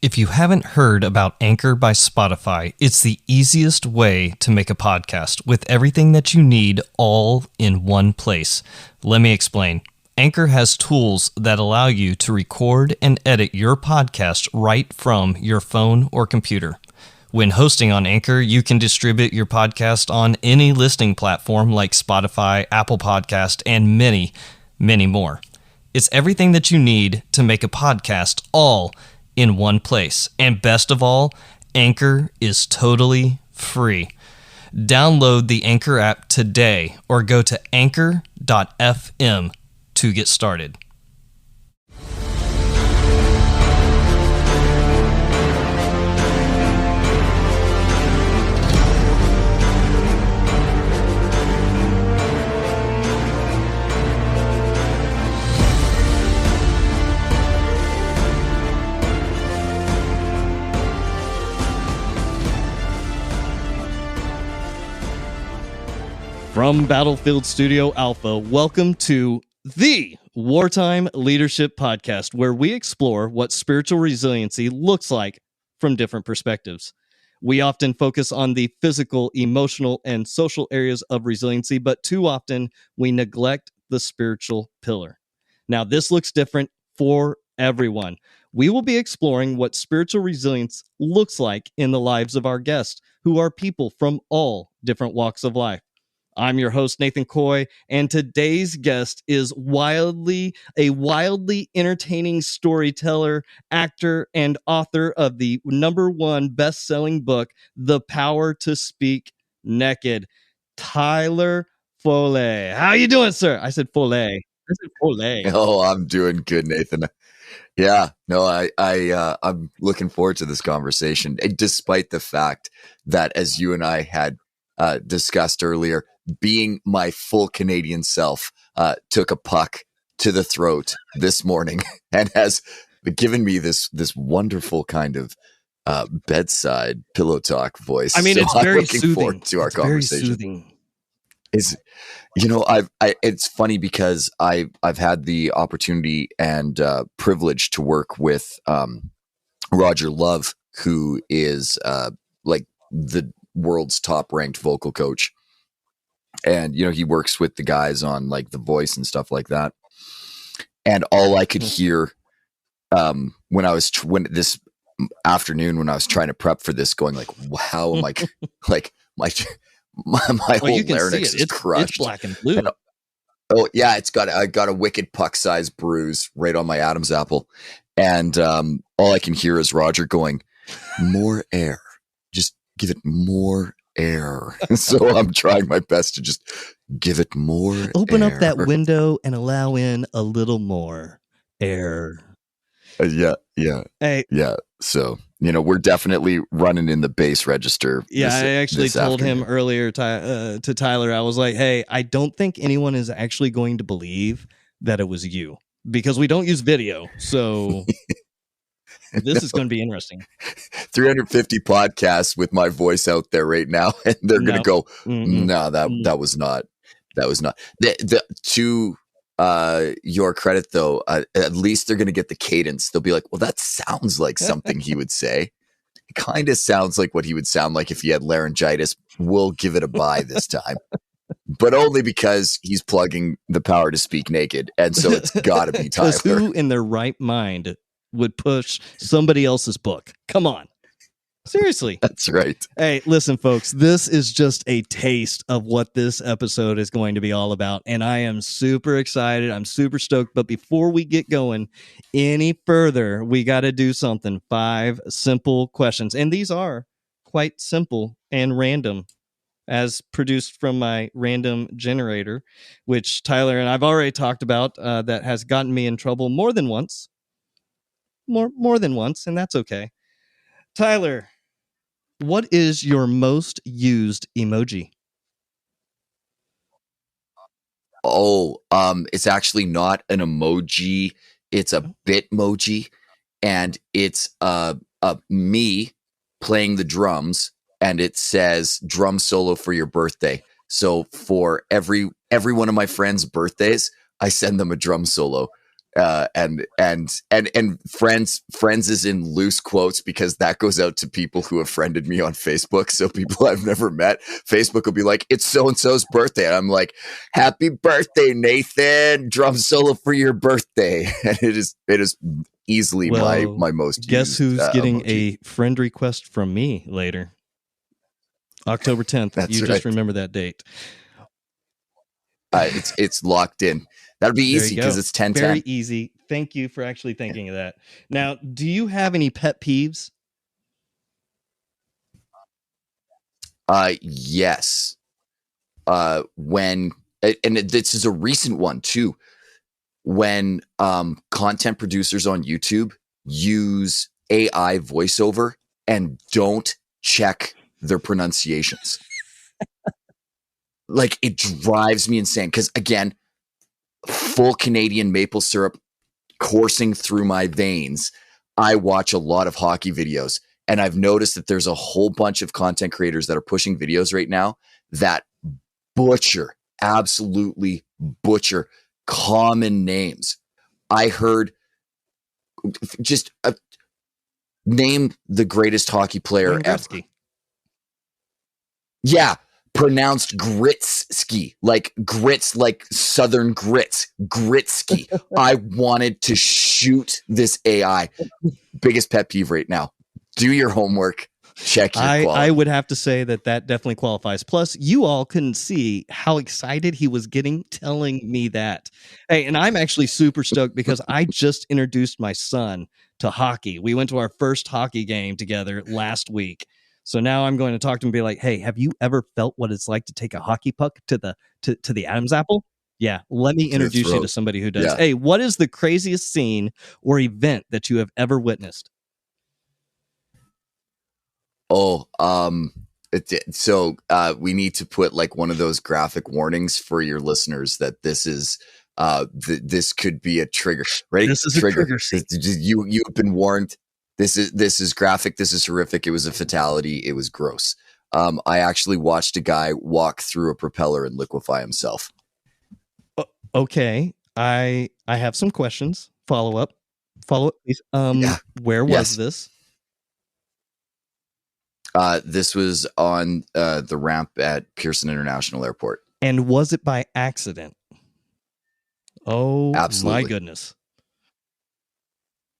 If you haven't heard about Anchor by Spotify, it's the easiest way to make a podcast with everything that you need all in one place. Let me explain. Anchor has tools that allow you to record and edit your podcast right from your phone or computer. When hosting on Anchor, you can distribute your podcast on any listening platform like Spotify, Apple Podcast, and many, many more. It's everything that you need to make a podcast all in one place. And best of all, Anchor is totally free. Download the Anchor app today or go to anchor.fm to get started. From Battlefield Studio Alpha, welcome to the Wartime Leadership Podcast, where we explore what spiritual resiliency looks like from different perspectives. We often focus on the physical, emotional, and social areas of resiliency, but too often we neglect the spiritual pillar. Now, this looks different for everyone. We will be exploring what spiritual resilience looks like in the lives of our guests, who are people from all different walks of life. I'm your host, Nathan Coy, and today's guest is a wildly entertaining storyteller, actor, and author of the #1 best-selling book, The Power to Speak Naked, Tyler Foley. How you doing, sir? I said Foley. Oh, I'm doing good, Nathan. Yeah, no, I'm looking forward to this conversation, despite the fact that, as you and I had discussed earlier, being my full Canadian self took a puck to the throat this morning and has given me this wonderful kind of bedside pillow talk voice. I mean, so it's I'm very looking soothing. forward to our conversation. Very soothing. It's funny because I've had the opportunity and privilege to work with Roger Love, who is like the world's top ranked vocal coach. And, he works with the guys on like The Voice and stuff like that. And all I could hear when this afternoon, when I was trying to prep for this, going like, how am I like my whole larynx is crushed. It's black and blue. I got a wicked puck sized bruise right on my Adam's apple. And all I can hear is Roger going, more air, just give it more air. So I'm trying my best to just give it more Open air. up that window and allow in a little more air. Yeah. Hey. Yeah. So, we're definitely running in the bass register. Yeah, I actually told him earlier to Tyler, I was like, hey, I don't think anyone is actually going to believe that it was you because we don't use video. So this is going to be interesting. 350 podcasts with my voice out there right now, and they're going to go, no, that was not. To your credit, though, at least they're going to get the cadence. They'll be like, well, that sounds like something he would say. It kind of sounds like what he would sound like if he had laryngitis. We'll give it a bye this time. But only because he's plugging The Power to Speak Naked. And so it's got to be Tyler. Who in their right mind would push somebody else's book? Come on. Seriously. That's right. Hey, listen, folks, this is just a taste of what this episode is going to be all about. And I am super excited. I'm super stoked. But before we get going any further, we got to do something. 5 simple questions. And these are quite simple and random, as produced from my random generator, which Tyler and I've already talked about, that has gotten me in trouble more than once. More than once, and that's okay. Tyler, what is your most used emoji? It's actually not an emoji. It's a Bitmoji, and it's me playing the drums, and it says drum solo for your birthday. So for every one of my friends' birthdays, I send them a drum solo. And friends is in loose quotes because that goes out to people who have friended me on Facebook. So people I've never met, Facebook will be like, it's so and so's birthday, and I'm like, happy birthday, Nathan! Drum solo for your birthday. And it is easily my most. Guess used, who's getting emoji. a friend request from me later? October 10th. That's you right. just remember that date. It's locked in. That'll be easy because it's 10-10. Very easy. Thank you for actually thinking of that. Now, do you have any pet peeves? Yes. When, and this is a recent one too, when content producers on YouTube use AI voiceover and don't check their pronunciations. Like, it drives me insane because, again, full Canadian maple syrup coursing through my veins. I watch a lot of hockey videos, and I've noticed that there's a whole bunch of content creators that are pushing videos right now that absolutely butcher common names. I heard just name the greatest hockey player ever. Yeah. Pronounced Gritsky, like grits, like Southern grits, Gritsky. I wanted to shoot this AI. Biggest pet peeve right now. Do your homework. Check your quality. I would have to say that definitely qualifies. Plus, you all couldn't see how excited he was getting telling me that. Hey, and I'm actually super stoked because I just introduced my son to hockey. We went to our first hockey game together last week. So now I'm going to talk to him and be like, hey, have you ever felt what it's like to take a hockey puck to the Adam's apple? Yeah, let me introduce you to somebody who does. Yeah. Hey, what is the craziest scene or event that you have ever witnessed? Oh, we need to put like one of those graphic warnings for your listeners that this is this could be a trigger. Ready? This is a trigger. You've been warned. This is graphic. This is horrific. It was a fatality. It was gross. I actually watched a guy walk through a propeller and liquefy himself. Okay. I have some questions. Follow up, please. Where was this? This was on the ramp at Pearson International Airport. And was it by accident? Oh, absolutely. My goodness.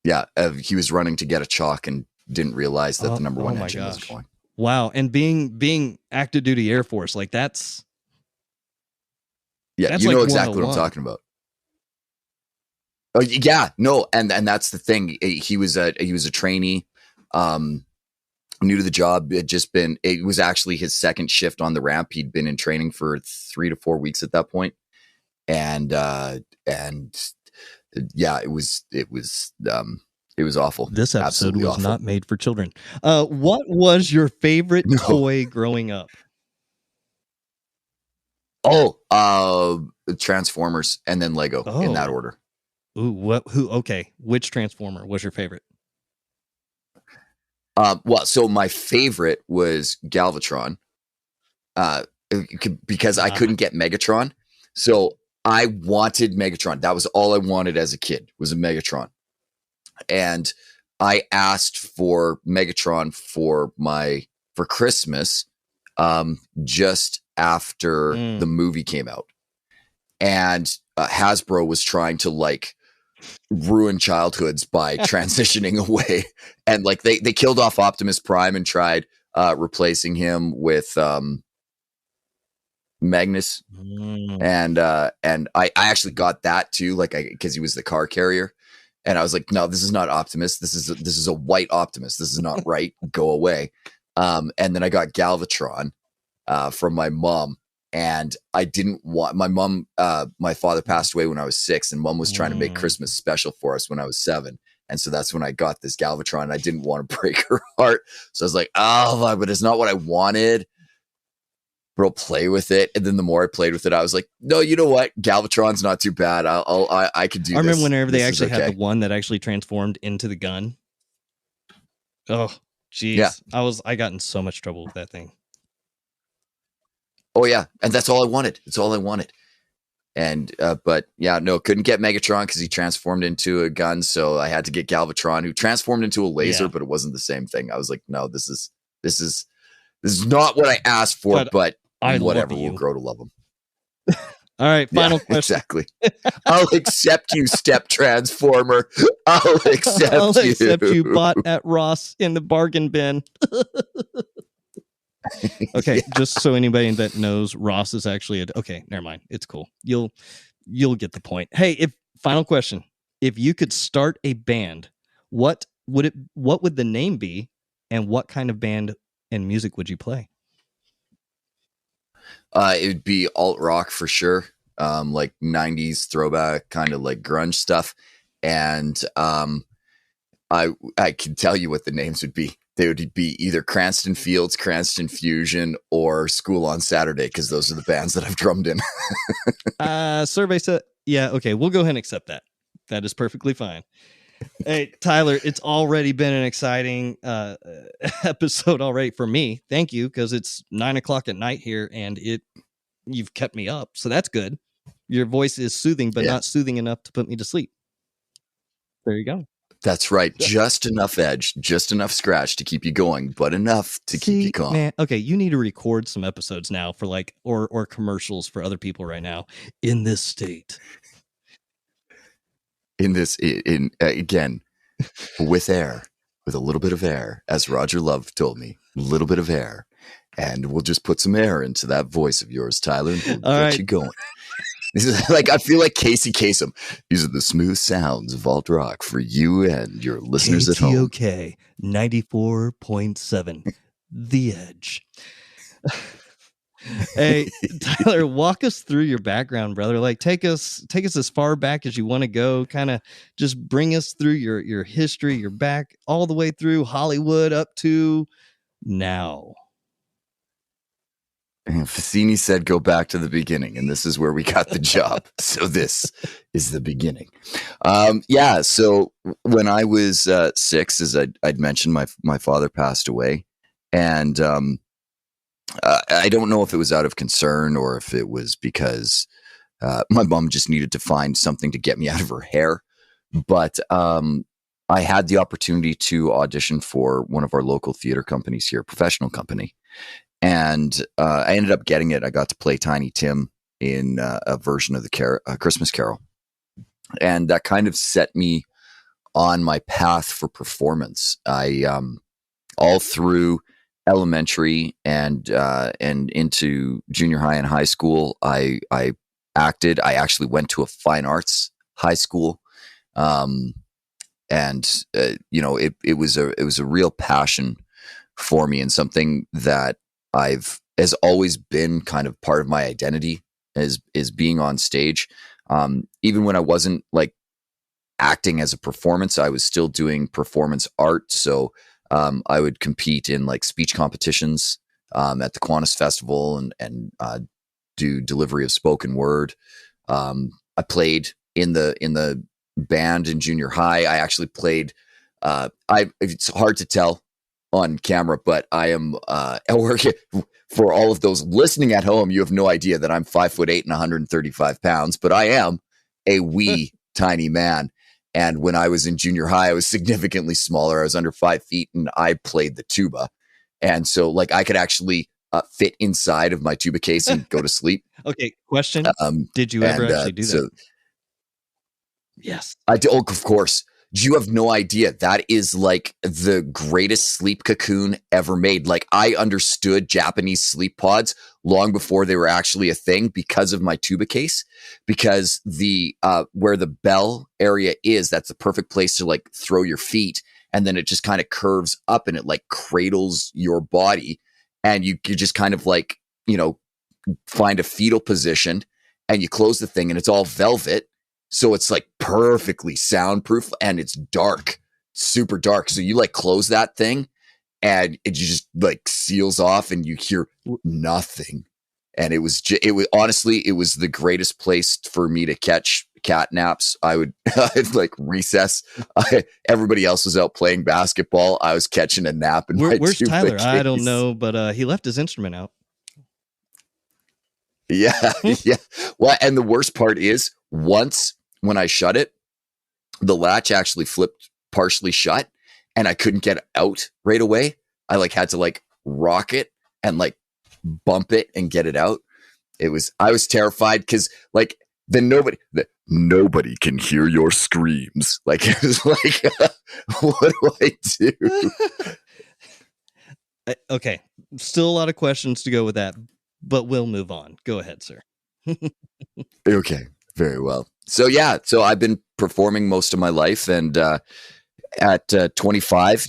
Yeah, he was running to get a chalk and didn't realize that the number one engine was going. Wow, and being active duty Air Force, like that's you know like exactly what I'm talking about. Oh yeah, no, and that's the thing. He was a trainee, new to the job. It was actually his second shift on the ramp. He'd been in training for 3 to 4 weeks at that point, and yeah, it was awful. This episode absolutely was awful. Not made for children. What was your favorite toy growing up? Transformers and then Lego in that order. Ooh, okay. Which Transformer was your favorite? So my favorite was Galvatron, because I couldn't get Megatron. So I wanted Megatron. That was all I wanted as a kid, was a Megatron. And I asked for Megatron for Christmas, just after the movie came out. And Hasbro was trying to like ruin childhoods by transitioning away. And like they killed off Optimus Prime and tried replacing him with Magnus. And I actually got that too, like because he was the car carrier. And I was like, no, this is not Optimus. This is a white Optimus. This is not right. Go away. And then I got Galvatron from my mom. And I didn't want my father passed away when I was 6, and mom was trying to make Christmas special for us when I was 7. And so that's when I got this Galvatron. I didn't want to break her heart. So I was like, oh, but it's not what I wanted. But I'll play with it. And then the more I played with it, I was like, no, you know what? Galvatron's not too bad. I could do this. I remember whenever they actually had the one that actually transformed into the gun. Oh, geez. Yeah. I got in so much trouble with that thing. Oh yeah, and that's all I wanted. It's all I wanted. But yeah, no, couldn't get Megatron because he transformed into a gun. So I had to get Galvatron, who transformed into a laser, but it wasn't the same thing. I was like, no, this is not what I asked for, but whatever, we'll grow to love him. All right, final question. Exactly. I'll accept you, Step Transformer. I'll accept you. Bought at Ross in the bargain bin. Okay, just so anybody that knows, Ross is actually okay, never mind. It's cool. You'll get the point. Hey, final question. If you could start a band, what would the name be, and what kind of band and music would you play? It would be alt rock for sure. Like 90s throwback, kind of like grunge stuff. And I can tell you what the names would be. They would be either Cranston Fields, Cranston Fusion, or School on Saturday, because those are the bands that I've drummed in. Survey said, yeah, okay, we'll go ahead and accept that. That is perfectly fine. Hey, Tyler, it's already been an exciting episode already for me. Thank you, because it's 9:00 at night here, and you've kept me up, so that's good. Your voice is soothing, but not soothing enough to put me to sleep. There you go. That's right. Just enough edge, just enough scratch to keep you going, but enough to keep you calm. Man, okay, you need to record some episodes now for or commercials for other people right now in this state. Again, with air, with a little bit of air, as Roger Love told me, a little bit of air, and we'll just put some air into that voice of yours, Tyler, and we'll get you going. This is like, I feel like Casey Kasem. These are the smooth sounds of alt rock for you and your listeners at home. KTOK 94.7, The Edge. Hey, Tyler, walk us through your background, brother. Like, take us as far back as you want to go. Kind of just bring us through your history, your back all the way through Hollywood up to now. And Fassini said, go back to the beginning, and this is where we got the job. So this is the beginning. So when I was 6, as I'd mentioned, my father passed away, and I don't know if it was out of concern or if it was because my mom just needed to find something to get me out of her hair. But I had the opportunity to audition for one of our local theater companies here, professional company. And I ended up getting it. I got to play Tiny Tim in a version of the Christmas Carol. And that kind of set me on my path for performance. I all through elementary and into junior high and high school, I acted. I actually went to a fine arts high school. It was a real passion for me, and something that has always been kind of part of my identity is being on stage. Even when I wasn't like acting as a performance, I was still doing performance art. So I would compete in like speech competitions at the Kiwanis Festival and do delivery of spoken word. I played in the band in junior high. I actually played. It's hard to tell on camera, but I am for all of those listening at home. You have no idea that I'm 5'8" and 135 pounds, but I am a wee tiny man. And when I was in junior high, I was significantly smaller. I was under 5 feet, and I played the tuba. And so like I could actually fit inside of my tuba case and go to sleep. Okay. Question. Did you ever actually do that? Yes. I did. Oh, of course. You have no idea. That is like the greatest sleep cocoon ever made. Like I understood Japanese sleep pods long before they were actually a thing because of my tuba case, because the where the bell area is, that's the perfect place to like throw your feet. And then it just kind of curves up and it like cradles your body. And you just kind of like, find a fetal position and you close the thing and it's all velvet. So it's like perfectly soundproof and it's dark, super dark. So you like close that thing and it just like seals off and you hear nothing. And it was honestly, it was the greatest place for me to catch cat naps. I'd like recess. Everybody else was out playing basketball. I was catching a nap. Where's Tyler? I don't know, but he left his instrument out. Yeah, yeah. Well, and the worst part is once when I shut it, the latch actually flipped partially shut and I couldn't get out right away. I like had to like rock it and like bump it and get it out. I was terrified because like then nobody can hear your screams. Like it was like, what do I do? Okay, still a lot of questions to go with that, but we'll move on. Go ahead, sir. Okay, very well. So yeah, so I've been performing most of my life, and at 25,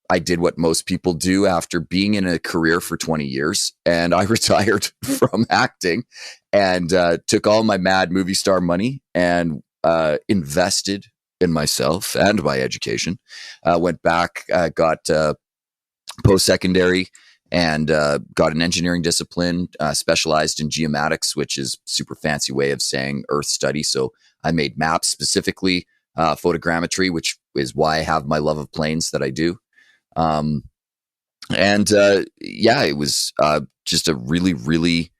I did what most people do after being in a career for 20 years, and I retired from acting and took all my mad movie star money and invested in myself and my education. Went back, got post-secondary and got an engineering discipline, specialized in geomatics, which is super fancy way of saying earth study. So I made maps, specifically photogrammetry, which is why I have my love of planes that I do. It was just a really, really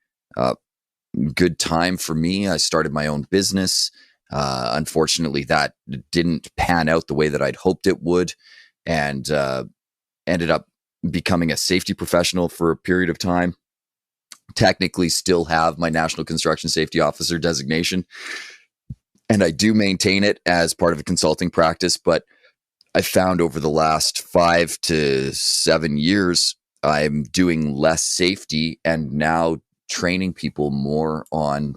good time for me. I started my own business. Unfortunately, that didn't pan out the way that I'd hoped it would, and ended up becoming a safety professional for a period of time. Technically still have my National Construction Safety Officer designation, and I do maintain it as part of a consulting practice. But I found over the last 5 to 7 years, I'm doing less safety and now training people more on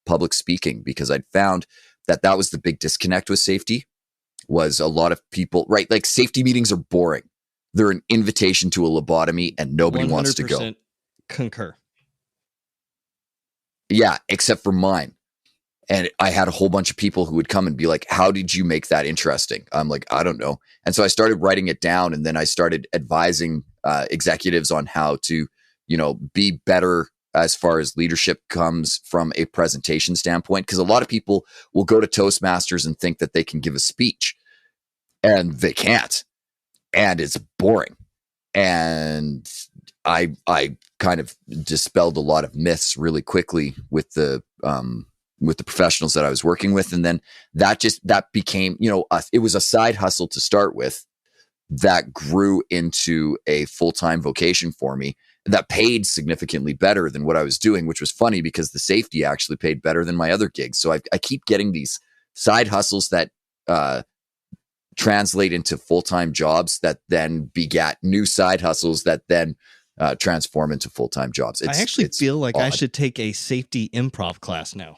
public speaking, because I'd found that was the big disconnect with safety. Was a lot of people, right? Like safety meetings are boring. They're an invitation to a lobotomy and nobody wants to go. Concur. Yeah, except for mine. And I had a whole bunch of people who would come and be like, how did you make that interesting? I'm like, I don't know. And so I started writing it down, and then I started advising executives on how to, be better as far as leadership comes from a presentation standpoint. Because a lot of people will go to Toastmasters and think that they can give a speech, and they can't. And it's boring. And I kind of dispelled a lot of myths really quickly with the professionals that I was working with. And then that became, it was a side hustle to start with that grew into a full-time vocation for me that paid significantly better than what I was doing, which was funny because the safety actually paid better than my other gigs. So I keep getting these side hustles that translate into full-time jobs that then begat new side hustles that then transform into full-time jobs. I actually feel like odd. I should take a safety improv class now.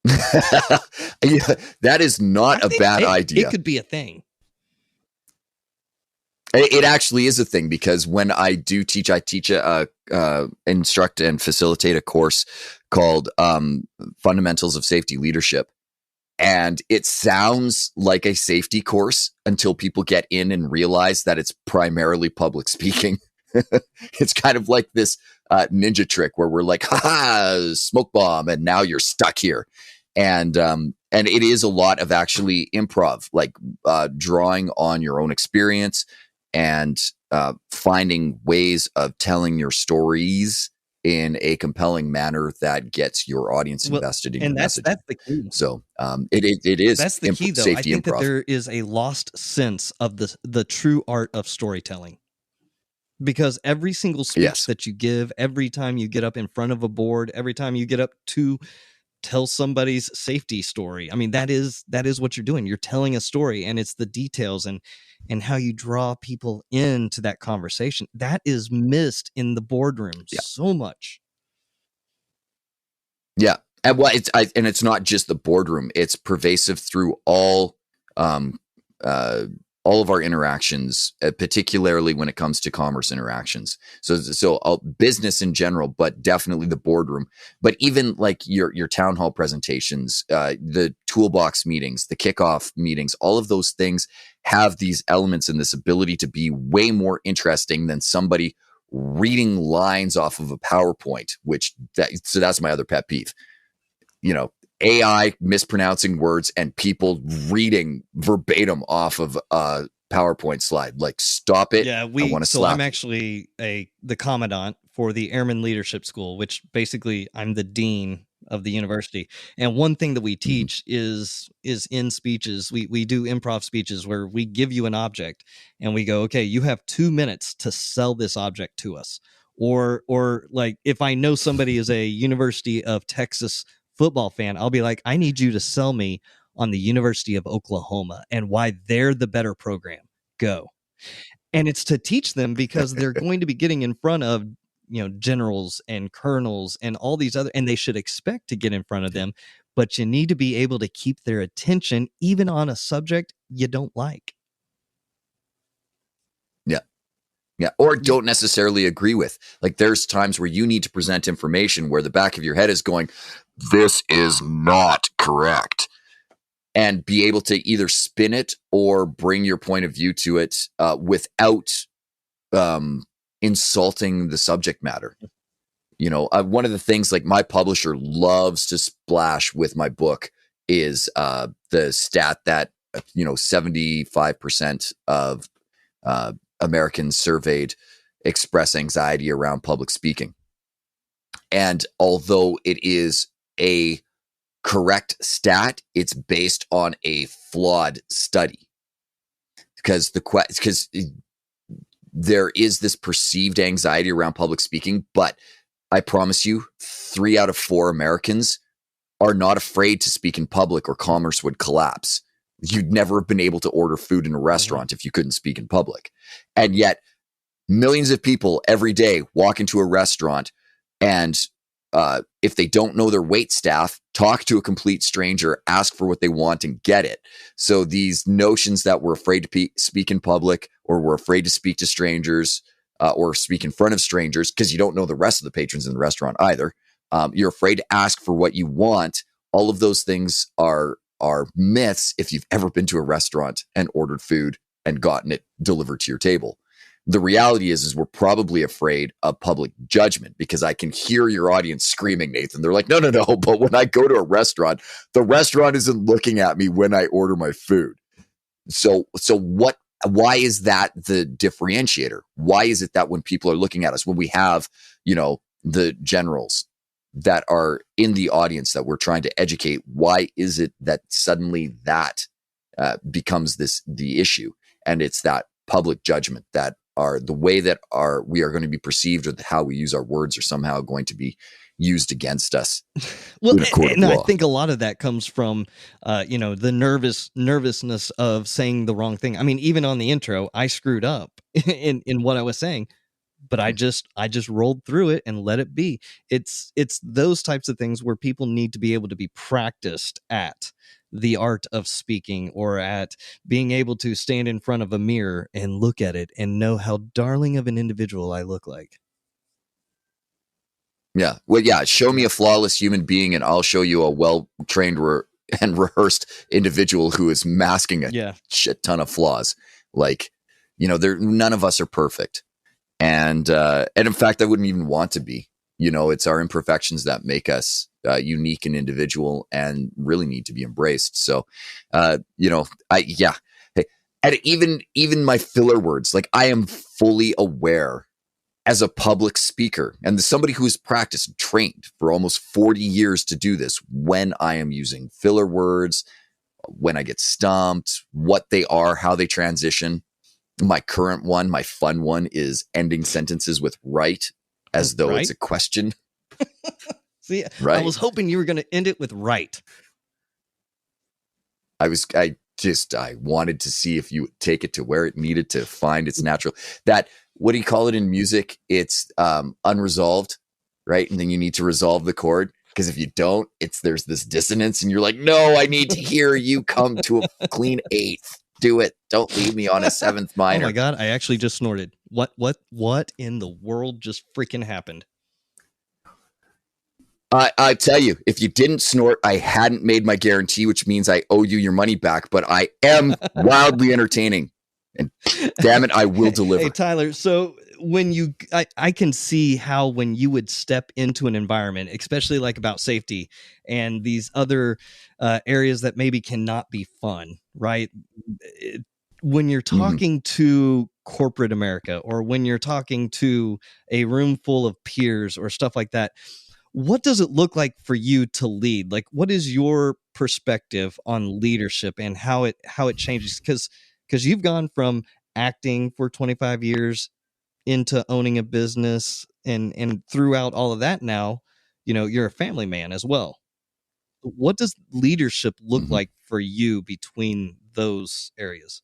Yeah, that is not a bad idea. It could be a thing. It actually is a thing, because when I do teach, I teach instruct and facilitate a course called Fundamentals of Safety Leadership. And it sounds like a safety course until people get in and realize that it's primarily public speaking. It's kind of like this ninja trick where we're like, ha, smoke bomb, and now you're stuck here. And it is a lot of actually improv, like drawing on your own experience and finding ways of telling your stories in a compelling manner that gets your audience invested in your message. That's the key. So it is. That's the key, though. I think that there is a lost sense of the true art of storytelling, because every single speech that you give, every time you get up in front of a board, every time you get up to tell somebody's safety story, I mean, that is what you're doing. You're telling a story, and it's the details and how you draw people into that conversation that is missed in the boardroom so much. Yeah. And it's not just the boardroom, it's pervasive through all of our interactions, particularly when it comes to commerce interactions. So business in general, but definitely the boardroom. But even like your town hall presentations, the toolbox meetings, the kickoff meetings, all of those things have these elements and this ability to be way more interesting than somebody reading lines off of a PowerPoint, so that's my other pet peeve. AI mispronouncing words and people reading verbatim off of a PowerPoint slide. Like, stop it. Yeah, I want to slap. I'm actually the commandant for the Airman Leadership School, which basically I'm the dean of the university. And one thing that we teach is in speeches. We do improv speeches where we give you an object and we go, okay, you have 2 minutes to sell this object to us. Or like if I know somebody is a University of Texas football fan, I'll be like, I need you to sell me on the University of Oklahoma and why they're the better program. Go. And it's to teach them because they're going to be getting in front of, generals and colonels and all these other, and they should expect to get in front of them, but you need to be able to keep their attention even on a subject you don't like. Yeah. Or don't necessarily agree with. Like there's times where you need to present information where the back of your head is going, this is not correct. And be able to either spin it or bring your point of view to it without insulting the subject matter. One of the things like my publisher loves to splash with my book is the stat that, 75% of Americans surveyed express anxiety around public speaking. And although it is a correct stat, it's based on a flawed study because there is this perceived anxiety around public speaking, but I promise you 3 out of 4 Americans are not afraid to speak in public or commerce would collapse. You'd never have been able to order food in a restaurant if you couldn't speak in public. And yet millions of people every day walk into a restaurant and if they don't know their wait staff, talk to a complete stranger, ask for what they want and get it. So these notions that we're afraid to speak in public or we're afraid to speak to strangers or speak in front of strangers because you don't know the rest of the patrons in the restaurant either. You're afraid to ask for what you want. All of those things are myths if you've ever been to a restaurant and ordered food and gotten it delivered to your table. The reality is we're probably afraid of public judgment because I can hear your audience screaming, Nathan. They're like, no. But when I go to a restaurant, the restaurant isn't looking at me when I order my food. So why is that the differentiator? Why is it that when people are looking at us, when we have, the generals that are in the audience that we're trying to educate, why is it that suddenly that becomes the issue? And it's that public judgment that are the way that we are going to be perceived or how we use our words are somehow going to be used against us. Well, and I think a lot of that comes from, the nervousness of saying the wrong thing. I mean, even on the intro, I screwed up in what I was saying, but I just rolled through it and let it be. It's those types of things where people need to be able to be practiced at the art of speaking or at being able to stand in front of a mirror and look at it and know how darling of an individual I look like. Yeah. Well, yeah. Show me a flawless human being and I'll show you a well-trained and rehearsed individual who is masking a shit ton of flaws. Like, none of us are perfect. And in fact, I wouldn't even want to be. It's our imperfections that make us unique and individual and really need to be embraced. So, Hey, and even my filler words, like I am fully aware as a public speaker and somebody who has practiced and trained for almost 40 years to do this, when I am using filler words, when I get stumped, what they are, how they transition. My current one, my fun one is ending sentences with right as though it's a question. See, right? I was hoping you were going to end it with right. I wanted to see if you would take it to where it needed to find its natural, that, what do you call it in music? It's unresolved, right? And then you need to resolve the chord. Because if you don't, there's this dissonance and you're like, no, I need to hear you come to a clean eighth. Do it. Don't leave me on a seventh minor. Oh my God, I actually just snorted. What in the world just freaking happened? I tell you, if you didn't snort, I hadn't made my guarantee, which means I owe you your money back, but I am wildly entertaining. And damn it, I will deliver. Hey, Tyler, so when I can see how when you would step into an environment, especially like about safety and these other areas that maybe cannot be fun, right? When you're talking to corporate America, or when you're talking to a room full of peers or stuff like that, what does it look like for you to lead? Like, what is your perspective on leadership and how it changes? Because you've gone from acting for 25 years into owning a business, and throughout all of that now, you're a family man as well. What does leadership look like for you between those areas?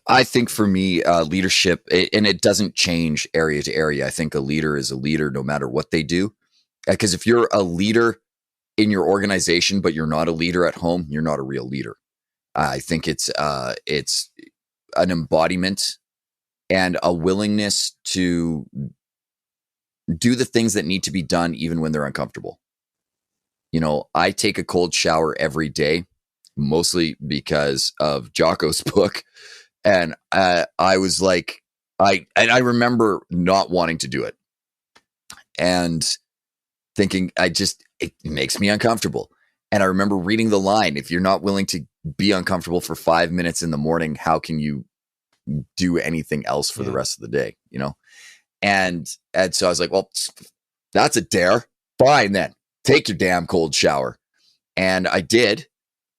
I think for me, leadership, and it doesn't change area to area. I think a leader is a leader no matter what they do. Because if you're a leader in your organization, but you're not a leader at home, you're not a real leader. I think it's an embodiment and a willingness to do the things that need to be done, even when they're uncomfortable. I take a cold shower every day, mostly because of Jocko's book. And I was like, I remember not wanting to do it and thinking, it makes me uncomfortable. And I remember reading the line, if you're not willing to be uncomfortable for 5 minutes in the morning, how can you do anything else for the rest of the day? And so I was like, well, that's a dare. Fine then. Take your damn cold shower. And I did.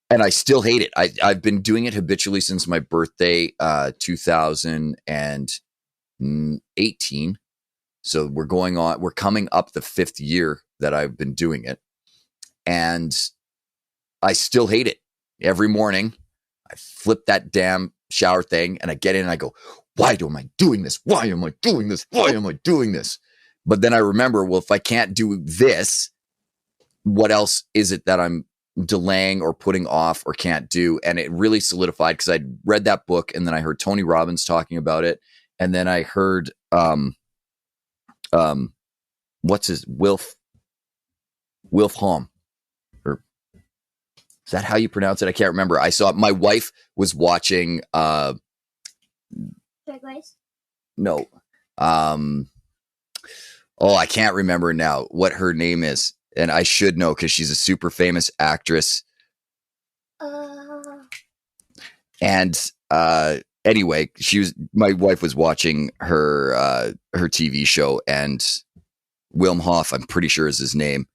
And I still hate it. I've been doing it habitually since my birthday, 2018. So we're coming up the 5th year that I've been doing it. And I still hate it. Every morning, I flip that damn shower thing and I get in and I go, why am I doing this? Why am I doing this? Why am I doing this? But then I remember, well, if I can't do this, what else is it that I'm delaying or putting off or can't do? And it really solidified because I'd read that book and then I heard Tony Robbins talking about it. And then I heard, what's his, Wilf Hom, or is that how you pronounce it? I can't remember. I saw, my wife was watching, no, I can't remember now what her name is. And I should know because she's a super famous actress. And anyway, my wife was watching her TV show, and Wim Hof, I'm pretty sure is his name,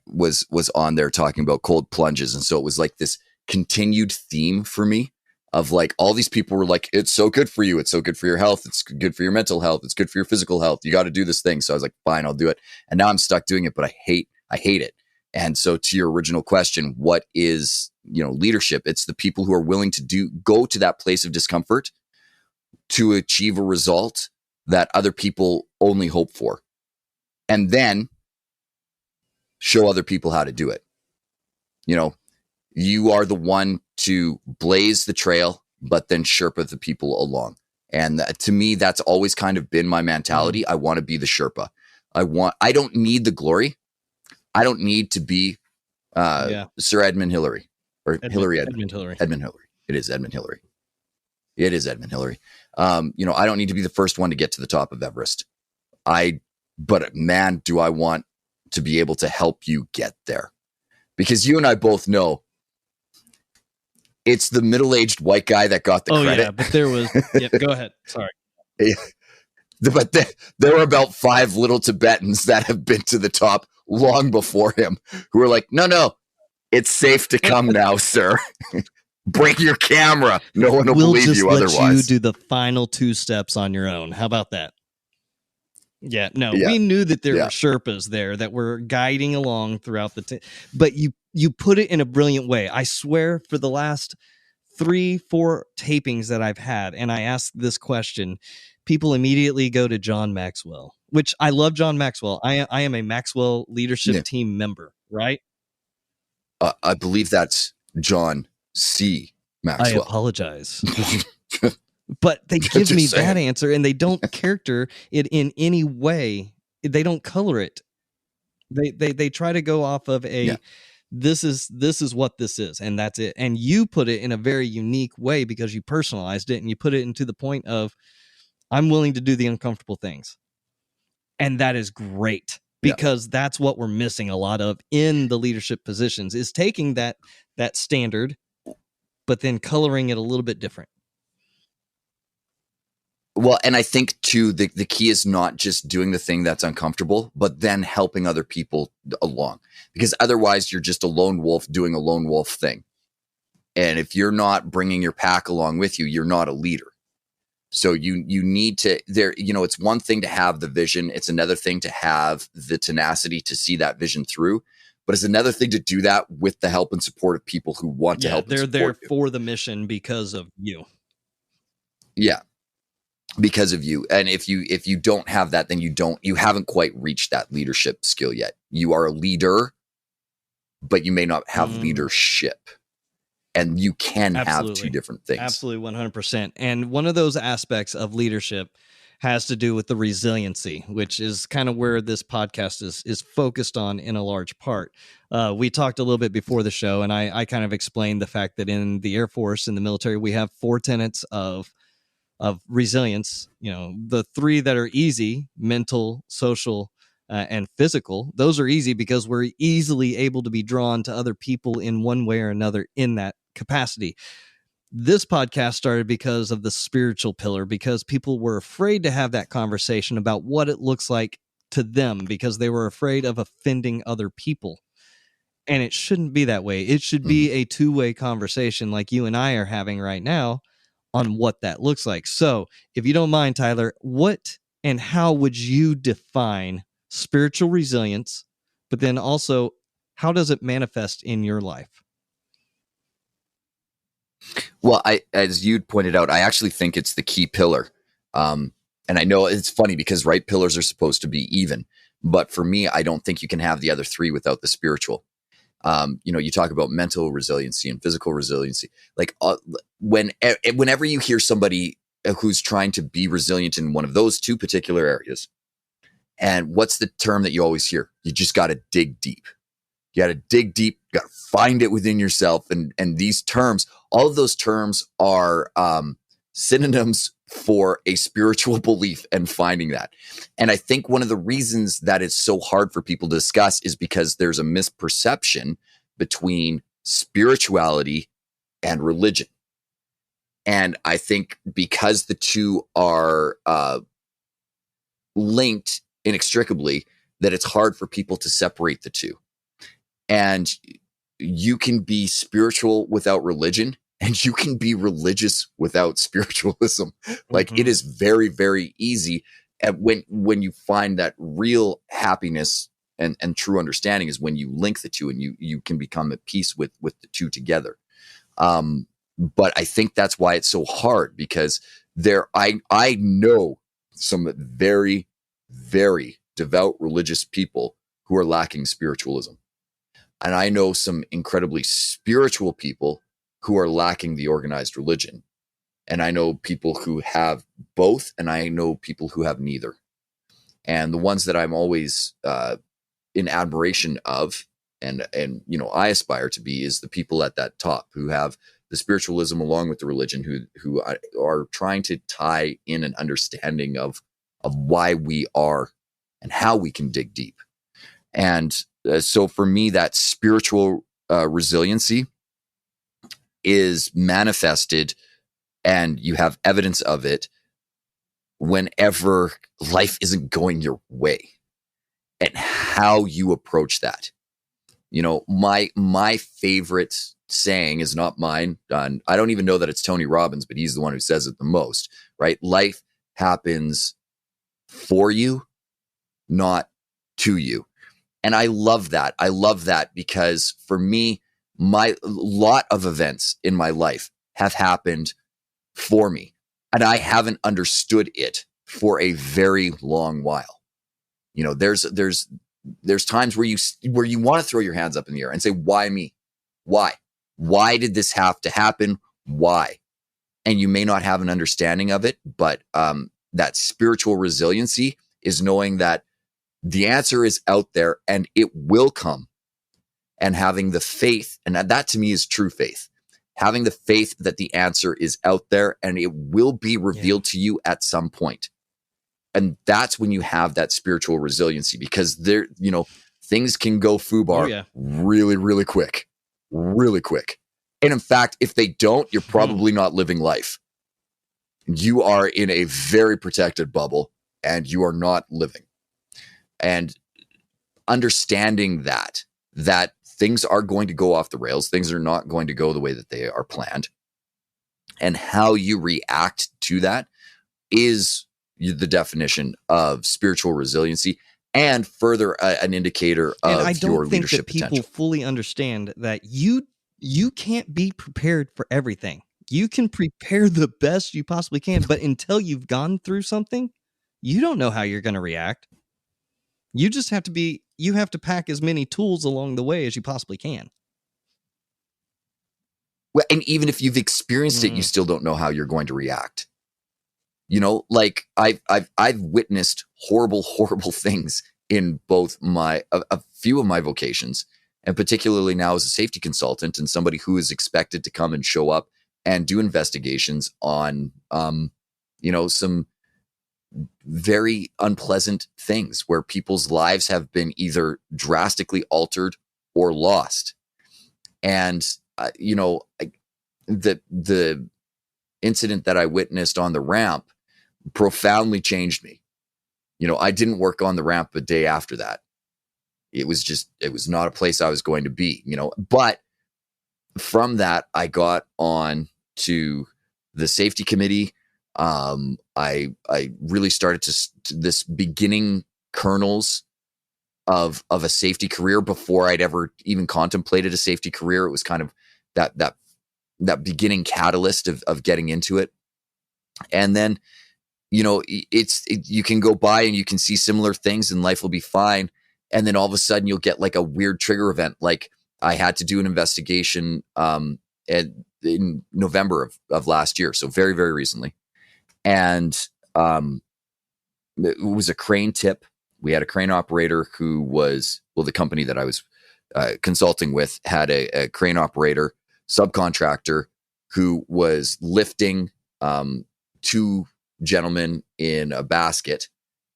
was on there talking about cold plunges. And so it was like this continued theme for me of like, all these people were like, it's so good for you. It's so good for your health. It's good for your mental health. It's good for your physical health. You got to do this thing. So I was like, fine, I'll do it. And now I'm stuck doing it, but I hate it. And so to your original question, what is, leadership? It's the people who are willing to go to that place of discomfort to achieve a result that other people only hope for, and then show other people how to do it. You are the one to blaze the trail, but then Sherpa the people along. And to me, that's always kind of been my mentality. I want to be the Sherpa. I don't need the glory. I don't need to be Sir Edmund Hillary or Edmund Hillary. Edmund Hillary. It is Edmund Hillary. I don't need to be the first one to get to the top of Everest. But man, do I want to be able to help you get there. Because you and I both know it's the middle-aged white guy that got the credit. Yeah, but there was, go ahead. Sorry. Yeah. But there were about 5 little Tibetans that have been to the top long before him who were like, no, it's safe to come now, sir. Bring your camera. No one will believe you otherwise. We'll just let you do the final 2 steps on your own. How about that? We knew that there were Sherpas there that were guiding along throughout but you put it in a brilliant way. I swear, for the last 3-4 tapings that I've had, and I ask this question, people immediately go to John Maxwell, which I love John Maxwell. I am a Maxwell leadership team member, right? I believe that's John C. Maxwell. I apologize. But they give me that answer, and they don't character it in any way. They don't color it. They try to go off of this is what this is, and that's it. And you put it in a very unique way because you personalized it, and you put it into the point of, I'm willing to do the uncomfortable things. And that is great, because that's what we're missing a lot of in the leadership positions, is taking that standard, but then coloring it a little bit different. Well, and I think too, the key is not just doing the thing that's uncomfortable, but then helping other people along, because otherwise you're just a lone wolf doing a lone wolf thing. And if you're not bringing your pack along with you, you're not a leader. So you need to it's one thing to have the vision. It's another thing to have the tenacity to see that vision through. But it's another thing to do that with the help and support of people who want to help. They're and there support you. for the mission because of you. Yeah. Because of you. And if you don't have that, then you haven't quite reached that leadership skill yet. You are a leader, but you may not have leadership. And you can have two different things. Absolutely, 100%. And one of those aspects of leadership has to do with the resiliency, which is kind of where this podcast is focused on in a large part. We talked a little bit before the show, and I kind of explained the fact that in the Air Force, in the military, we have 4 tenets of resilience. The 3 that are easy: mental, social, and physical. Those are easy because we're easily able to be drawn to other people in one way or another in that capacity. This podcast started because of the spiritual pillar, because people were afraid to have that conversation about what it looks like to them, because they were afraid of offending other people. And it shouldn't be that way. It should be a 2-way conversation like you and I are having right now on what that looks like. So if you don't mind, Tyler, what and how would you define spiritual resilience, but then also how does it manifest in your life? Well, as you'd pointed out, I actually think it's the key pillar. And I know it's funny because pillars are supposed to be even, but for me, I don't think you can have the other 3 without the spiritual. You talk about mental resiliency and physical resiliency. Like whenever you hear somebody who's trying to be resilient in one of those 2 particular areas, and what's the term that you always hear? You just got to dig deep. You got to dig deep. You got to find it within yourself. And these terms, all of those terms are synonyms for a spiritual belief and finding that. And I think one of the reasons that it's so hard for people to discuss is because there's a misperception between spirituality and religion. And I think because the 2 are linked inextricably, that it's hard for people to separate the 2. And you can be spiritual without religion, and you can be religious without spiritualism. Like it is very, very easy. And when you find that real happiness and true understanding is when you link the 2 and you can become at peace with the 2 together. But I think that's why it's so hard, because I know some very, very devout religious people who are lacking spiritualism. And I know some incredibly spiritual people who are lacking the organized religion. And I know people who have both, and I know people who have neither. And the ones that I'm always in admiration of, and I aspire to be, is the people at that top who have the spiritualism along with the religion, who are trying to tie in an understanding of why we are and how we can dig deep. And so for me, that spiritual resiliency is manifested, and you have evidence of it whenever life isn't going your way, and how you approach that. My favorite saying is not mine. I don't even know that it's Tony Robbins, but he's the one who says it the most, right? Life happens for you, not to you. And I love that. I love that because for me, my lot of events in my life have happened for me, and I haven't understood it for a very long while. There's times where you want to throw your hands up in the air and say, why me? Why did this have to happen? Why? And you may not have an understanding of it, but that spiritual resiliency is knowing that the answer is out there and it will come, and having the faith. And that to me is true faith, having the faith that the answer is out there and it will be revealed to you at some point. And that's when you have that spiritual resiliency, because things can go foobar really, really quick, really quick. And in fact, if they don't, you're probably not living life. you are in a very protected bubble and you are not living. And understanding that things are going to go off the rails, things are not going to go the way that they are planned, and how you react to that is the definition of spiritual resiliency, and further an indicator of your leadership potential. I don't think that people fully understand that you can't be prepared for everything. You can prepare the best you possibly can, but until you've gone through something, you don't know how you're going to react. You just have to pack as many tools along the way as you possibly can. Well, and even if you've experienced it, you still don't know how you're going to react. You know, like I've witnessed horrible things in both a few of my vocations, and particularly now as a safety consultant and somebody who is expected to come and show up and do investigations on, some very unpleasant things where people's lives have been either drastically altered or lost. And, the incident that I witnessed on the ramp profoundly changed me. I didn't work on the ramp a day after that. It was not a place I was going to be, but from that, I got on to the safety committee. I really started to this beginning kernels of a safety career before I'd ever even contemplated a safety career. It was kind of that beginning catalyst of getting into it. And then, you can go by and you can see similar things and life will be fine. And then all of a sudden you'll get like a weird trigger event. Like I had to do an investigation in November of last year. So very, very recently. And it was a crane tip. We had a crane operator who was, the company that I was consulting with had a crane operator, subcontractor, who was lifting two gentlemen in a basket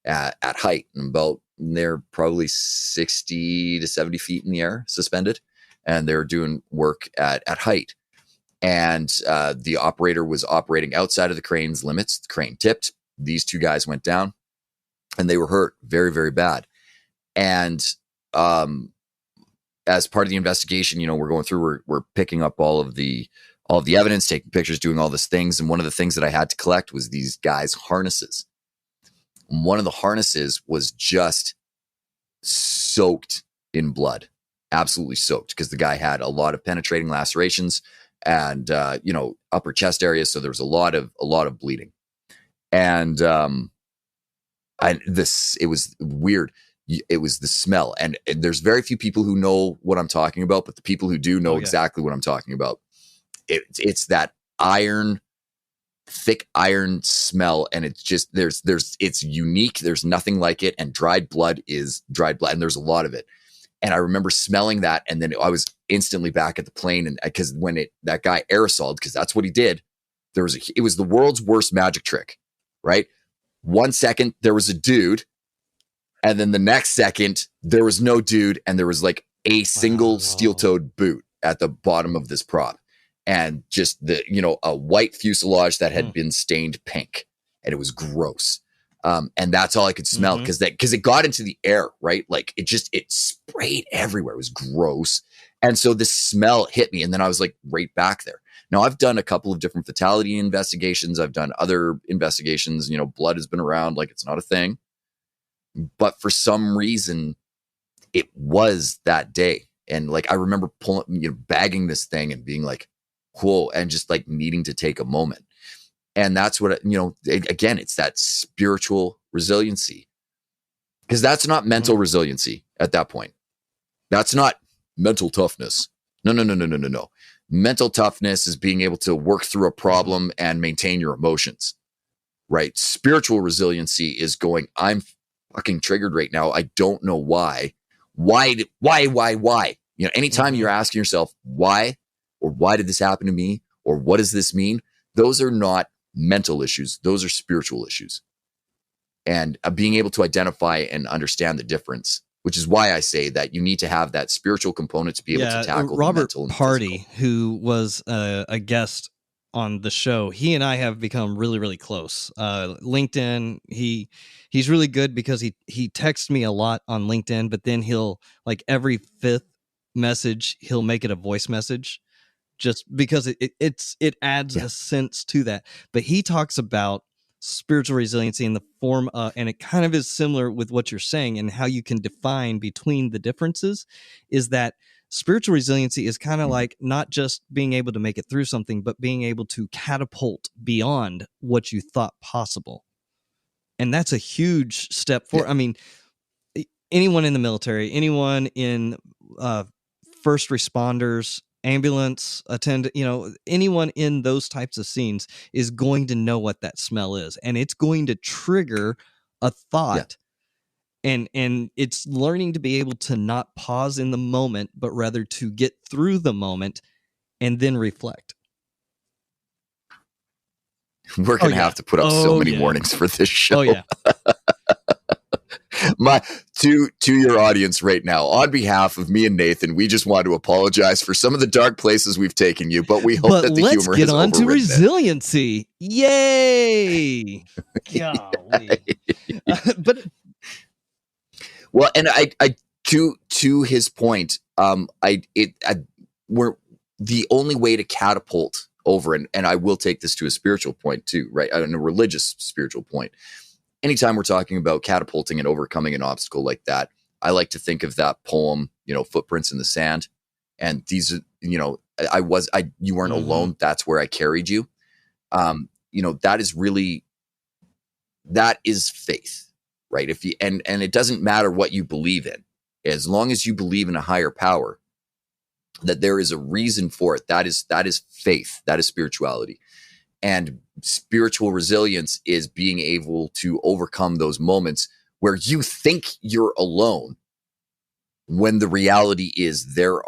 at height, and about they're probably 60 to 70 feet in the air, suspended, and they're doing work at height. And the operator was operating outside of the crane's limits. The crane tipped. These two guys went down, and they were hurt very, very bad. And as part of the investigation, we're going through, we're picking up all of the evidence, taking pictures, doing all these things. And one of the things that I had to collect was these guys' harnesses. One of the harnesses was just soaked in blood, absolutely soaked, because the guy had a lot of penetrating lacerations and upper chest areas. So there was a lot of bleeding. And it was weird. It was the smell. And there's very few people who know what I'm talking about, but the people who do know exactly what I'm talking about. It's that thick iron smell. And it's just, it's unique. There's nothing like it. And dried blood is dried blood. And there's a lot of it. And I remember smelling that. And then I was instantly back at the plane. And because when that guy aerosoled, because that's what he did, it was the world's worst magic trick, right? 1 second, there was a dude. And then the next second, there was no dude. And there was like a single steel-toed boot at the bottom of this prop. And just a white fuselage that had been stained pink. And it was gross. And that's all I could smell because it got into the air, right? Like it sprayed everywhere. It was gross. And so this smell hit me. And then I was like right back there. Now I've done a couple of different fatality investigations. I've done other investigations, blood has been around, like it's not a thing. But for some reason it was that day. And like, I remember bagging this thing and being like, whoa, and just like needing to take a moment. And that's what, again, it's that spiritual resiliency, because that's not mental resiliency at that point. That's not mental toughness. No. Mental toughness is being able to work through a problem and maintain your emotions, right? Spiritual resiliency is going, I'm fucking triggered right now. I don't know why. Why? Anytime you're asking yourself, why, or why did this happen to me? Or what does this mean? Those are not mental issues. Those are spiritual issues. And being able to identify and understand the difference, which is why I say that you need to have that spiritual component to be able to tackle Robert the mental and Party, physical. who was a guest on the show, he and I have become really, really close. LinkedIn, he's really good because he texts me a lot on LinkedIn, but then he'll, like, every fifth message, he'll make it a voice message, just because it adds a sense to that. But he talks about spiritual resiliency in the form and it kind of is similar with what you're saying, and how you can define between the differences is that spiritual resiliency is kind of like not just being able to make it through something, but being able to catapult beyond what you thought possible. And that's a huge step forward. I mean, anyone in the military, anyone in first responders, ambulance attendant, anyone in those types of scenes is going to know what that smell is, and it's going to trigger a thought. And it's learning to be able to not pause in the moment, but rather to get through the moment and then reflect. We're going to have to put up so many warnings for this show. Oh yeah. To your audience right now, on behalf of me and Nathan, we just want to apologize for some of the dark places we've taken you, but we hope that the humor has overridden it. Let's get on to resiliency. Yay! Golly. But well, and I to his point, we're the only way to catapult over, and I will take this to a spiritual point too, right? And a religious spiritual point. Anytime we're talking about catapulting and overcoming an obstacle like that, I like to think of that poem, Footprints in the Sand. And these, you weren't alone. That's where I carried you. That is faith, right? If you, and it doesn't matter what you believe in, as long as you believe in a higher power, that there is a reason for it. That is faith. That is spirituality. And spiritual resilience is being able to overcome those moments where you think you're alone, when the reality is there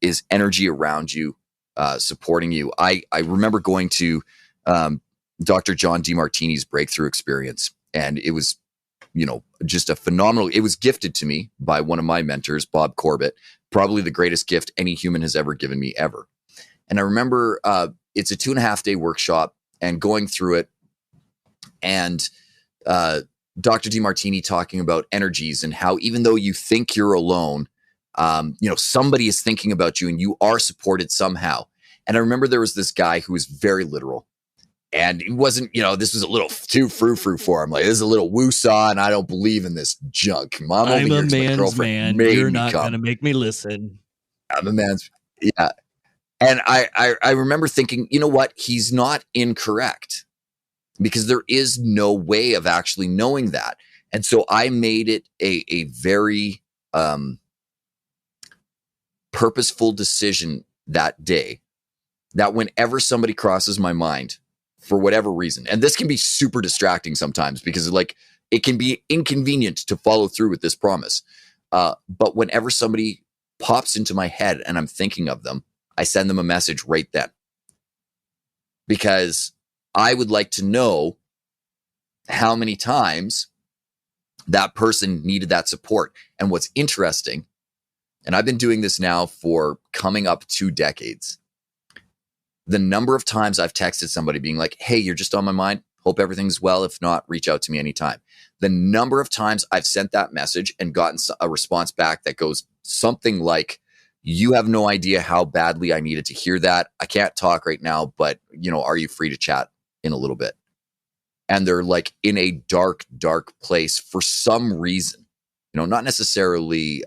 is energy around you, supporting you. I remember going to Dr. John DeMartini's breakthrough experience, and it was, just a phenomenal. It was gifted to me by one of my mentors, Bob Corbett, probably the greatest gift any human has ever given me ever. And I remember it's a 2.5-day workshop, and going through it, and Dr. DeMartini talking about energies and how even though you think you're alone, somebody is thinking about you and you are supported somehow. And I remember there was this guy who was very literal, and he wasn't, this was a little too frou-frou for him. Like, this is a little woo-saw, and I don't believe in this junk. I'm a man's man. You're not going to make me listen. I'm a man's, yeah. And I remember thinking, you know what? He's not incorrect, because there is no way of actually knowing that. And so I made it a very purposeful decision that day, that whenever somebody crosses my mind for whatever reason, and this can be super distracting sometimes because it can be inconvenient to follow through with this promise. But whenever somebody pops into my head and I'm thinking of them, I send them a message right then, because I would like to know how many times that person needed that support. And what's interesting, and I've been doing this now for coming up 2 decades, the number of times I've texted somebody being like, hey, you're just on my mind. Hope everything's well. If not, reach out to me anytime. The number of times I've sent that message and gotten a response back that goes something like, you have no idea how badly I needed to hear that. I can't talk right now, but are you free to chat in a little bit? And they're like in a dark, dark place for some reason, not necessarily,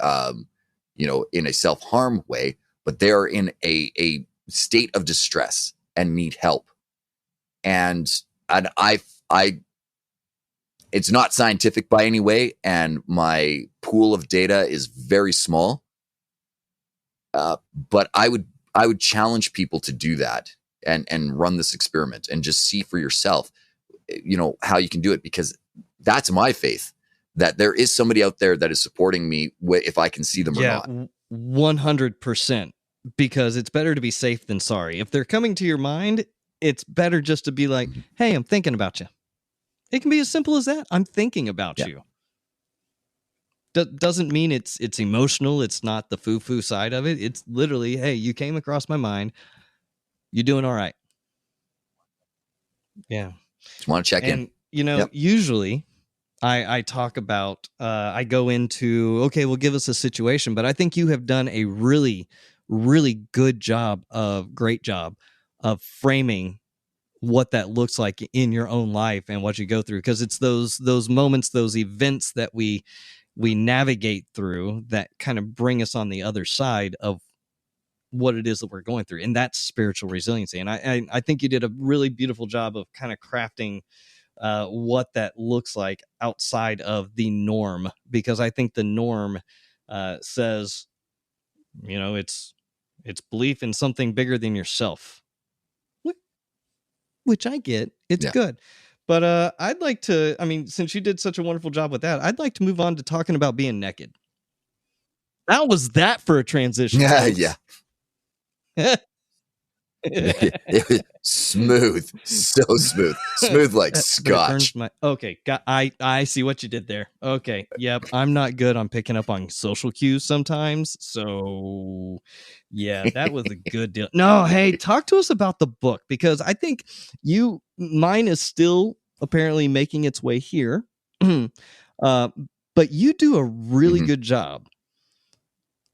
in a self-harm way, but they're in a state of distress and need help. And I, it's not scientific by any way, and my pool of data is very small. But I would challenge people to do that and run this experiment and just see for yourself, how you can do it, because that's my faith, that there is somebody out there that is supporting me if I can see them or not. 100%, because it's better to be safe than sorry. If they're coming to your mind, it's better just to be like, hey, I'm thinking about you. It can be as simple as that. I'm thinking about you. Doesn't mean it's emotional. It's not the foo-foo side of it. It's literally, hey, you came across my mind. You doing all right? Yeah. Just want to check in. And, usually I talk about, I go into, okay, well, give us a situation, but I think you have done a really, really great job of framing what that looks like in your own life and what you go through. Because it's those moments, those events that we navigate through that kind of bring us on the other side of what it is that we're going through. And that's spiritual resiliency. And I think you did a really beautiful job of kind of crafting what that looks like outside of the norm, because I think the norm says, it's belief in something bigger than yourself, which I get. It's good. But I'd like to, since you did such a wonderful job with that, I'd like to move on to talking about being naked. How was that for a transition? Yeah. Smooth, so smooth like scotch. Okay, I see what you did there. Okay, yep, I'm not good on picking up on social cues sometimes, so yeah, that was a good deal. No, hey, talk to us about the book, because I think mine is still apparently making its way here, but you do a really good job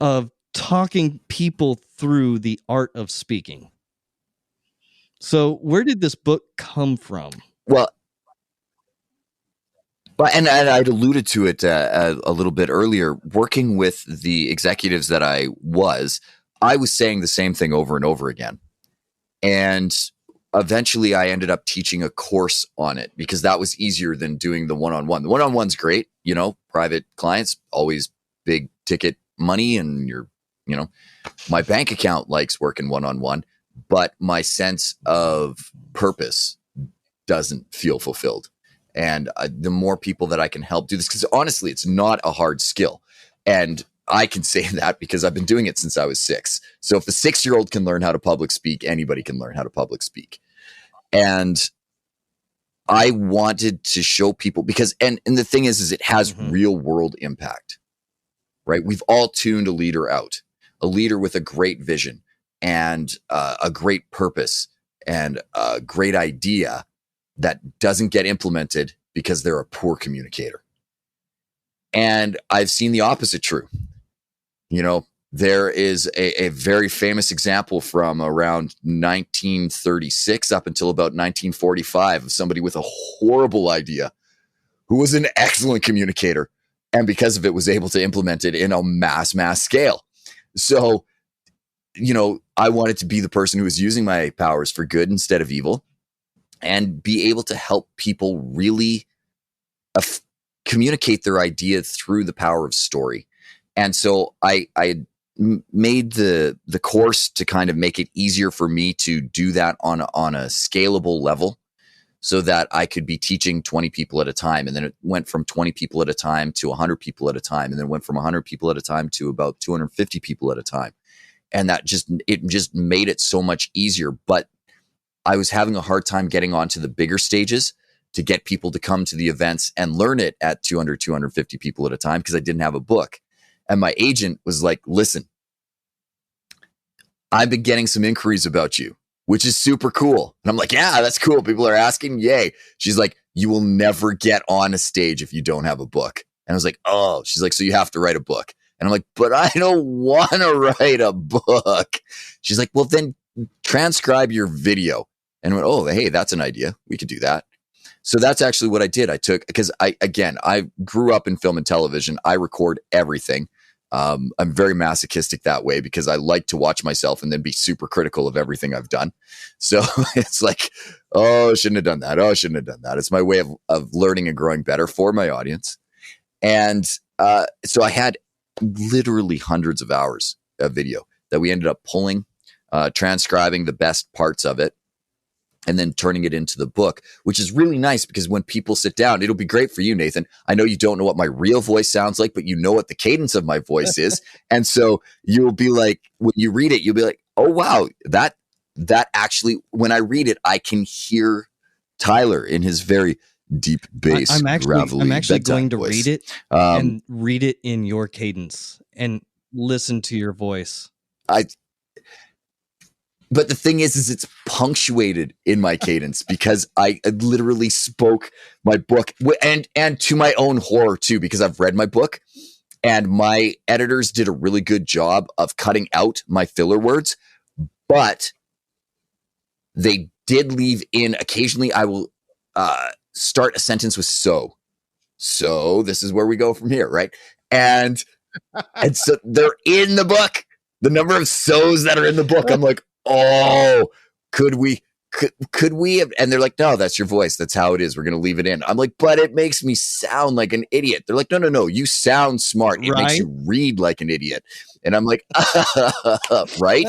of talking people through the art of speaking. So where did this book come from? Well, and I'd alluded to it a little bit earlier. Working with the executives that I was saying the same thing over and over again. And eventually I ended up teaching a course on it because that was easier than doing the one-on-one. The one-on-one's great, private clients, always big ticket money, and my bank account likes working one-on-one. But my sense of purpose doesn't feel fulfilled. And the more people that I can help do this, because honestly, it's not a hard skill. And I can say that because I've been doing it since I was 6. So if a 6-year-old can learn how to public speak, anybody can learn how to public speak. And I wanted to show people because, and the thing is it has real world impact, right? We've all tuned a leader out, a leader with a great vision and a great purpose and a great idea that doesn't get implemented because they're a poor communicator. And I've seen the opposite true. There is a very famous example from around 1936 up until about 1945 of somebody with a horrible idea who was an excellent communicator, and because of it was able to implement it in a mass scale. So I wanted to be the person who was using my powers for good instead of evil and be able to help people really communicate their idea through the power of story. And so I made the course to kind of make it easier for me to do that on a scalable level so that I could be teaching 20 people at a time. And then it went from 20 people at a time to 100 people at a time. And then it went from 100 people at a time to about 250 people at a time. And that just made it so much easier. But I was having a hard time getting onto the bigger stages to get people to come to the events and learn it at 200, 250 people at a time because I didn't have a book. And my agent was like, listen, I've been getting some inquiries about you, which is super cool. And I'm like, yeah, that's cool. People are asking. Yay. She's like, you will never get on a stage if you don't have a book. And I was like, oh, she's like, so you have to write a book. And I'm like, but I don't want to write a book. She's like, well, then transcribe your video. And I went, oh, hey, that's an idea. We could do that. So that's actually what I did. I took, because I grew up in film and television. I record everything. I'm very masochistic that way because I like to watch myself and then be super critical of everything I've done. So it's like, oh, I shouldn't have done that. Oh, I shouldn't have done that. It's my way of learning and growing better for my audience. And so I had literally hundreds of hours of video that we ended up pulling, transcribing the best parts of it, and then turning it into the book, which is really nice because when people sit down, it'll be great for you, Nathan. I know you don't know what my real voice sounds like, but you know what the cadence of my voice is. And so you'll be like, when you read it, you'll be like, oh, wow, that actually, when I read it, I can hear Tyler in his very deep bass. I'm actually going to read it and read it in your cadence and listen to your voice. but the thing is it's punctuated in my cadence because I literally spoke my book and to my own horror too, because I've read my book and my editors did a really good job of cutting out my filler words, but they did leave in occasionally. I will start a sentence with so this is where we go from here, right? And so they're in the book. The number of so's that are in the book, I'm like, oh, could we have? And they're like, no, that's your voice. That's how it is. We're going to leave it in. I'm like, but it makes me sound like an idiot. They're like, no. You sound smart. It makes you read like an idiot. And I'm like, right?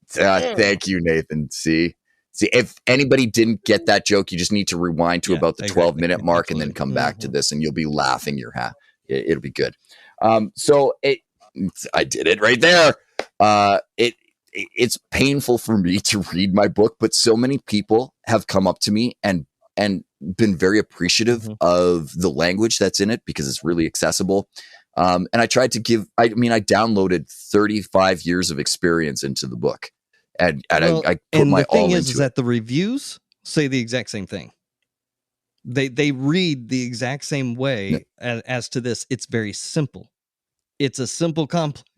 Thank you, Nathan. See, if anybody didn't get that joke, you just need to rewind to about the 12-minute mark and then come back to this and you'll be laughing your hat. It'll be good. So I did it right there. It's painful for me to read my book, but so many people have come up to me and been very appreciative of the language that's in it because it's really accessible. And I tried to I downloaded 35 years of experience into the book. And I put my all into it. And the thing is that the reviews say the exact same thing. They read the exact same way as to this. It's very simple. It's a simple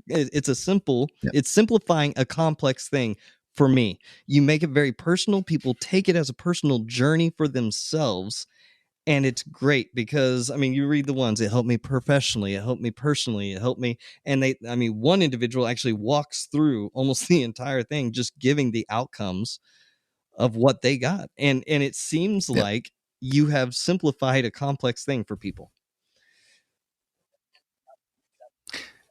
it's simplifying a complex thing for me. You make it very personal. People take it as a personal journey for themselves. And it's great because, you read the ones, it helped me professionally, it helped me personally, it helped me. And one individual actually walks through almost the entire thing, just giving the outcomes of what they got. And it seems like you have simplified a complex thing for people.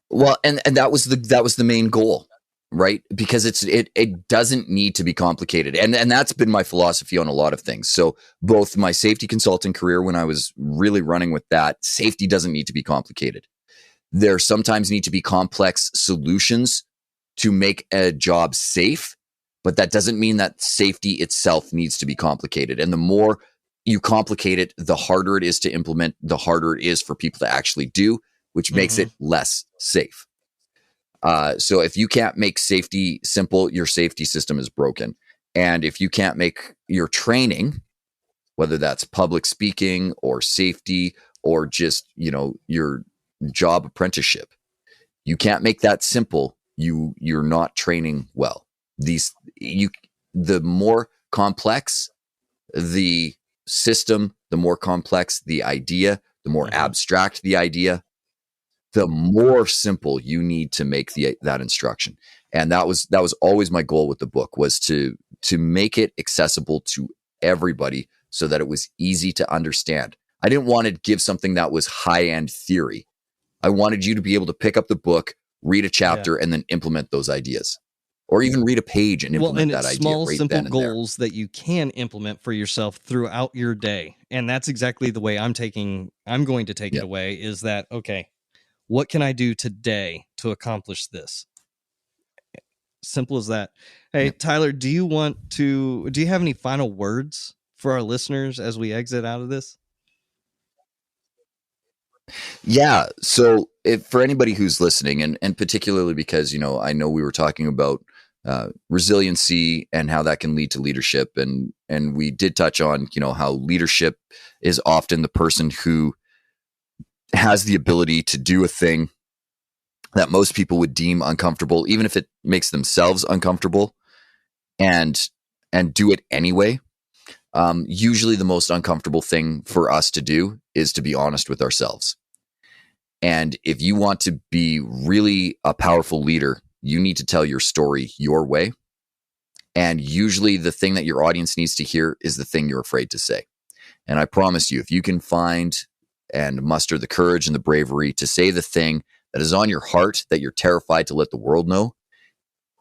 Well, and that was the main goal, right? Because it doesn't need to be complicated. And that's been my philosophy on a lot of things. So both my safety consulting career, when I was really running with that, safety doesn't need to be complicated. There sometimes need to be complex solutions to make a job safe, but that doesn't mean that safety itself needs to be complicated. And the more you complicate it, the harder it is to implement, the harder it is for people to actually do, which makes it less safe. So if you can't make safety simple, your safety system is broken. And if you can't make your training, whether that's public speaking or safety or just, your job apprenticeship, you can't make that simple, you're not training well. The more complex the system, the more complex the idea, the more abstract the idea, the more simple you need to make that instruction. And that was always my goal with the book, was to make it accessible to everybody so that it was easy to understand. I didn't want to give something that was high-end theory. I wanted you to be able to pick up the book, read a chapter, and then implement those ideas. Or even read a page and implement that idea. Small, right simple goals that you can implement for yourself throughout your day. And that's exactly the way I'm going to take it away, is that, okay, what can I do today to accomplish this? Simple as that. Hey, Tyler, do you have any final words for our listeners as we exit out of this? Yeah. So for anybody who's listening, and particularly because, I know we were talking about resiliency and how that can lead to leadership. And we did touch on, how leadership is often the person who has the ability to do a thing that most people would deem uncomfortable, even if it makes themselves uncomfortable, and do it anyway. Usually the most uncomfortable thing for us to do is to be honest with ourselves. And if you want to be really a powerful leader, you need to tell your story your way. And usually the thing that your audience needs to hear is the thing you're afraid to say. And I promise you, if you can find and muster the courage and the bravery to say the thing that is on your heart that you're terrified to let the world know,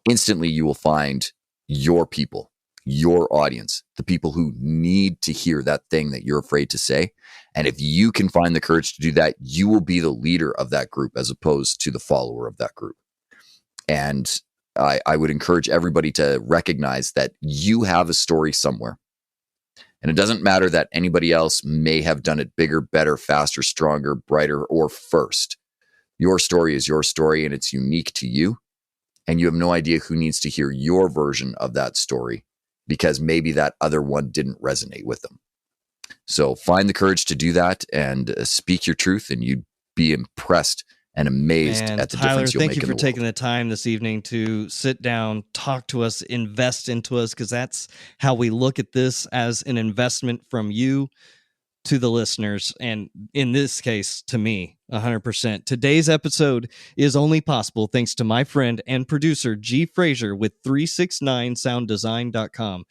instantly you will find your people, your audience, the people who need to hear that thing that you're afraid to say. And if you can find the courage to do that, you will be the leader of that group as opposed to the follower of that group. And I would encourage everybody to recognize that you have a story somewhere. And it doesn't matter that anybody else may have done it bigger, better, faster, stronger, brighter, or first. Your story is your story, and it's unique to you. and you have no idea who needs to hear your version of that story because maybe that other one didn't resonate with them. So find the courage to do that and speak your truth, and you'd be impressed and amazed at the Tyler, difference you'll thank make you in for the taking world. the time this evening to sit down, talk to us, invest into us, because that's how we look at this, as an investment from you to the listeners, and in this case, to me, 100%. Today's episode is only possible thanks to my friend and producer, G. Frazier with 369sounddesign.com.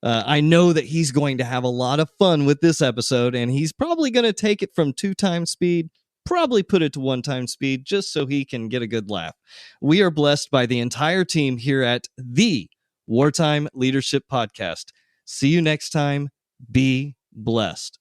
I know that he's going to have a lot of fun with this episode, and he's probably going to take it from 2x speed, probably put it to 1x speed, just so he can get a good laugh. We are blessed by the entire team here at the Wartime Leadership Podcast. See you next time. Be blessed.